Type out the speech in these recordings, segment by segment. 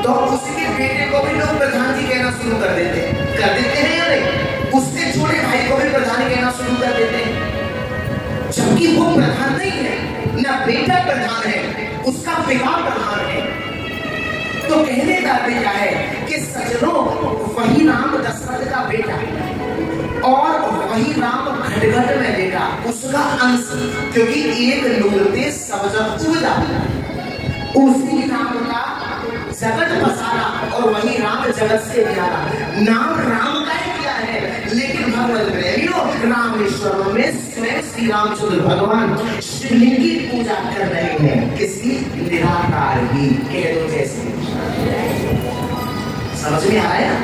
तो उसके बेटे को भी लोग प्रधान जी कहना शुरू कर देते हैं या नहीं? उससे छोटे भाई को भी प्रधान कहना शुरू कर देते हैं, जबकि वो प्रधान नहीं है, ना बेटा प्रधान है, उसका पिता प्रधान है। तो कहने का क्या है कि सजनों, वही राम दशरथ का बेटा और वही राम खटखट में बेटा, उसका अंश, क्योंकि एक नूरते सब जग उपजा, उसी राम का जगत बसारा और वही राम जगत से प्यारा। नाम राम का ही क्या है, लेकिन भगवत प्रेमियों रामेश्वर में स्वयं श्री रामचंद्र भगवान शिवलिंग की पूजा कर रहे हैं। किसकी? निराकार की। कह दो जैसे। समझ में आया?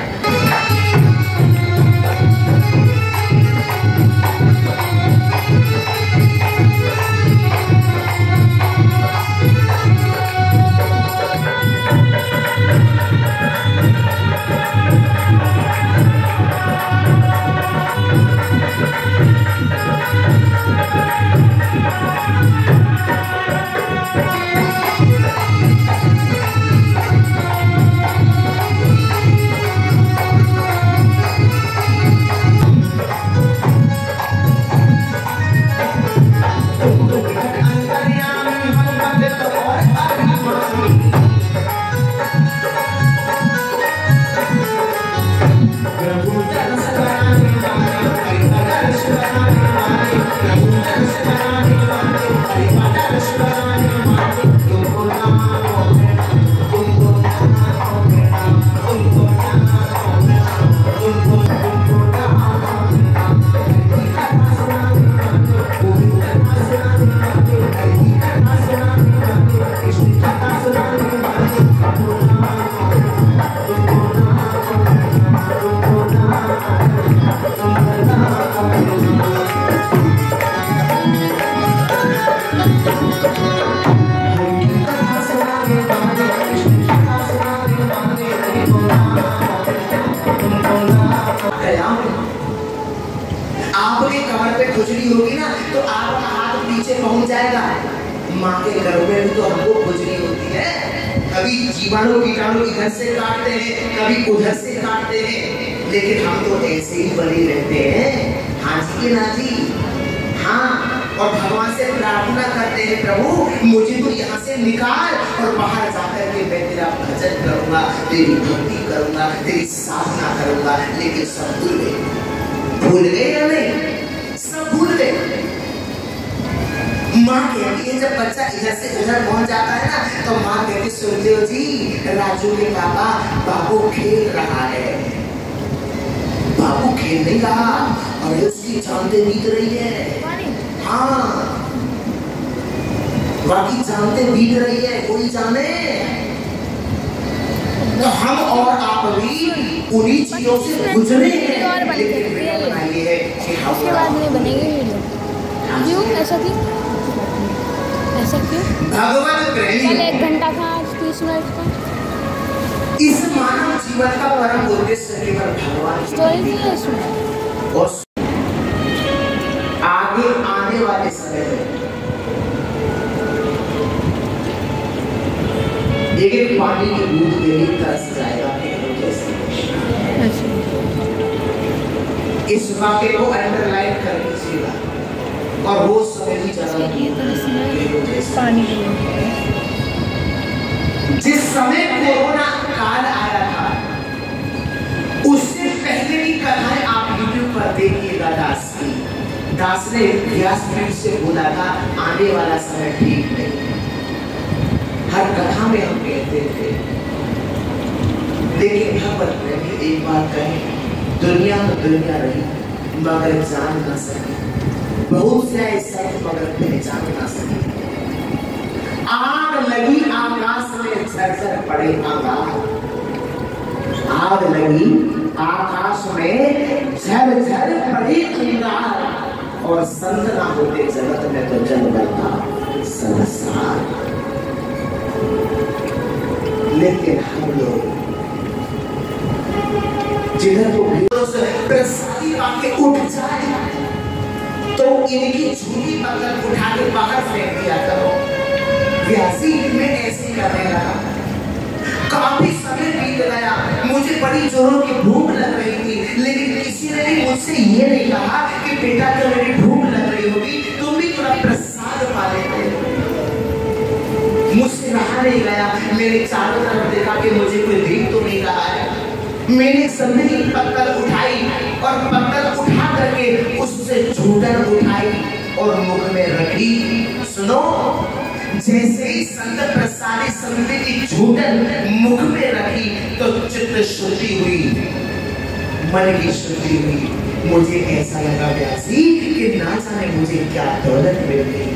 आपके कमर पे खुजली होगी ना तो आपका हाथ पीछे पहुंच जाएगा। माँ के गर्भ में भी तो हमको खुजली होती है, कभी जीवाणु कीटाणु इधर से काटते हैं, कभी उधर से काटते हैं, लेकिन हम तो ऐसे ही बने रहते हैं। हाँ जी के ना जी, हाँ। और भगवान से प्रार्थना करते हैं, प्रभु मुझे तो यहाँ से निकाल और बाहर जाकर के मैं तेरा भजन करूंगा, तेरी भक्ति करूंगा, तेरी साधना करूंगा। लेकिन सब भूल गए या नहीं? सब भूल गए। माँ कहती है, जब बच्चा इधर से उधर पहुंच जाता है ना, तो माँ कहती, सुनते हो जी, राजू के पापा बाबू खेल रहा है। बाबू खेल नहीं रहा और उसकी जानते बीत रही है। हाँ, बाकी जानते बीत रही है, कोई जाने। तो हम और आप भी उन्हीं चीजों से गुजरे हैं, लेकिन मेरा ये है कि हम बाद में बनेंगे क्यों? ऐसा क्यों? ऐसा क्यों? भगवान पहले 1 घंटा था, 30 मिनट का। इस मानव जीवन का परम उद्देश्य केवल भगवान स्टोरी नहीं है इसमें। और आगे आने वाले समय में एक पानी की बूंद के लिए तरस जाएगा। इस वाक्य को अंडरलाइन कर लीजिएगा और रोज समझ ही चला पानी जिस समय कोरोना काल आया था उससे पहले की कथाएं आप यूट्यूब पर देखिएगा। दास ने व्यासपीठ से बोला था आने वाला समय ठीक नहीं। हर कथा में हम कहते थे, लेकिन भगवत ने भी एक बात कही, दुनिया तो दुनिया रही मगर जान ना सकी। बहुत से ऐसा मगर पहचान ना सकी। आग लगी आकाश में झरझर पड़े अंगार। आग लगी आकाश में झरझर पड़े अंगार, और संत ना होते जगत में तो जल बरता संसार। लेकिन हम लोग जिधर तो प्रसादी पाके उठ जाए तो इनकी झूठी पकड़ उठा के बाहर फेंक दिया करो। व्यासी में ऐसे करने लगा। काफी समय बीत गया, मुझे बड़ी जोरों की भूख लग रही थी, लेकिन किसी ने भी मुझसे ये नहीं कहा कि बेटा तो मेरी भूख लग रही होगी, तुम भी थोड़ा प्रसाद पा लेते। मुझसे रहा नहीं गया, मेरे चारों तरफ देखा कि मुझे कोई भीख तो नहीं रहा है। मैंने सभी पत्थर उठाई और पत्थर उठा करके उससे झूठन उठाई और मुख में रखी। सुनो, जैसे ही संत प्रसादी संत की झूठन मुख में रखी तो चित्त शुद्धि हुई, मन की शुद्धि हुई। मुझे ऐसा लगा व्यासी कि ना जाने मुझे क्या दौलत मिल गई,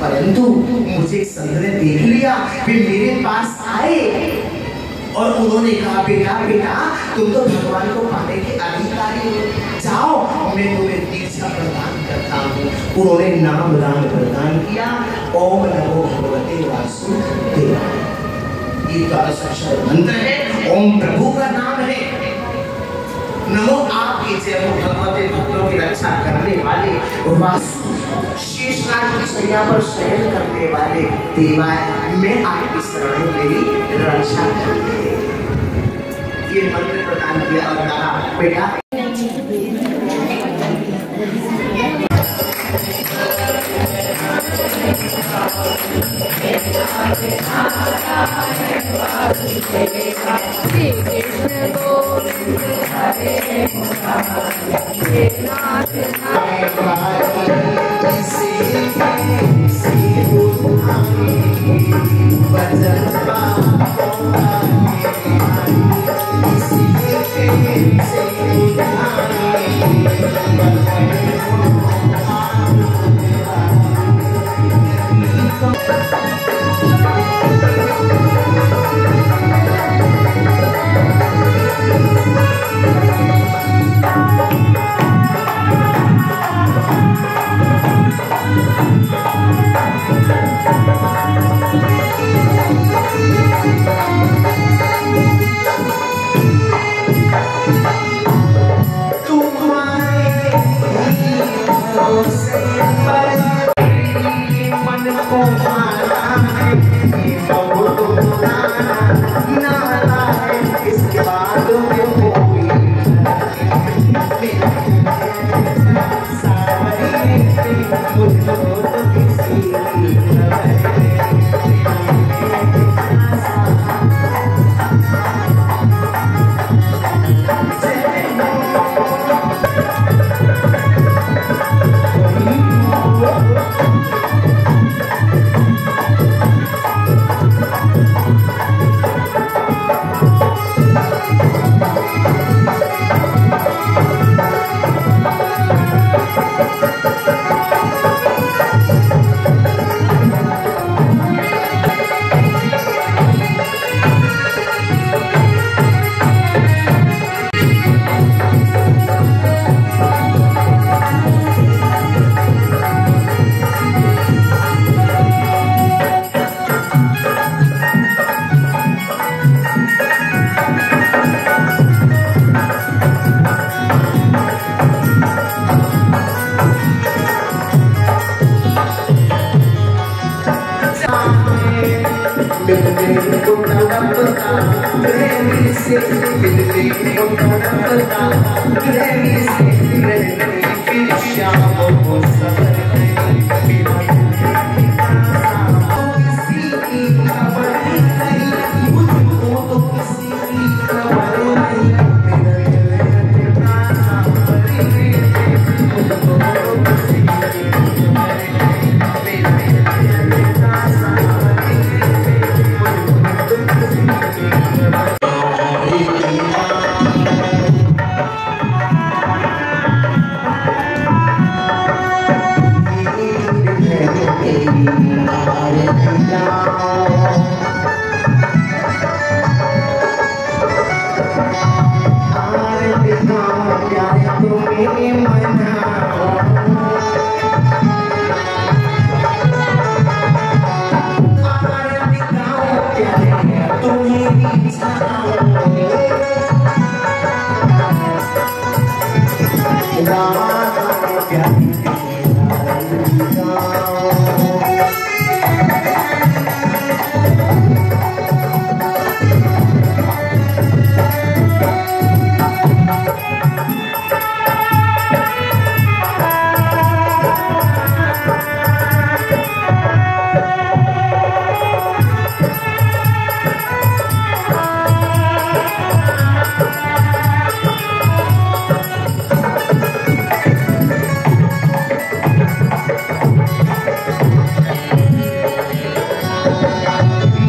परंतु मुझे संत ने देख लिया, वे मेरे पास आए और उन्होंने कहा बेटा बेटा तुम तो भगवान को पाने के अधिकारी हो, जाओ मैं तुम्हें दीक्षा प्रदान करता हूँ। उन्होंने नाम दान प्रदान किया, ओम नमो भगवते वासुदेवाय। ये 12 अक्षर मंत्र है, ओम प्रभु का नाम है। नमो आपकी जय हो भगवते भक्तों की रक्षा करने वाले, वासु शेषनाग की शैया पर शयन करने वाले देवाय, मैं आपकी शरण में मेरी रक्षा करिए। ये मंत्र प्रदान किया और कहा बेटा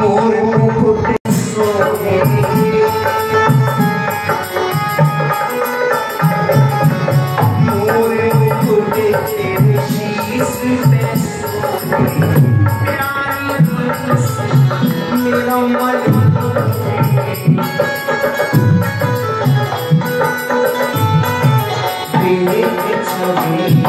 मोर मुकुट सोहे, मोर मुकुट तेरे शीश पे सोहे, प्यारी तुझसे मेरा मन तेरे छवि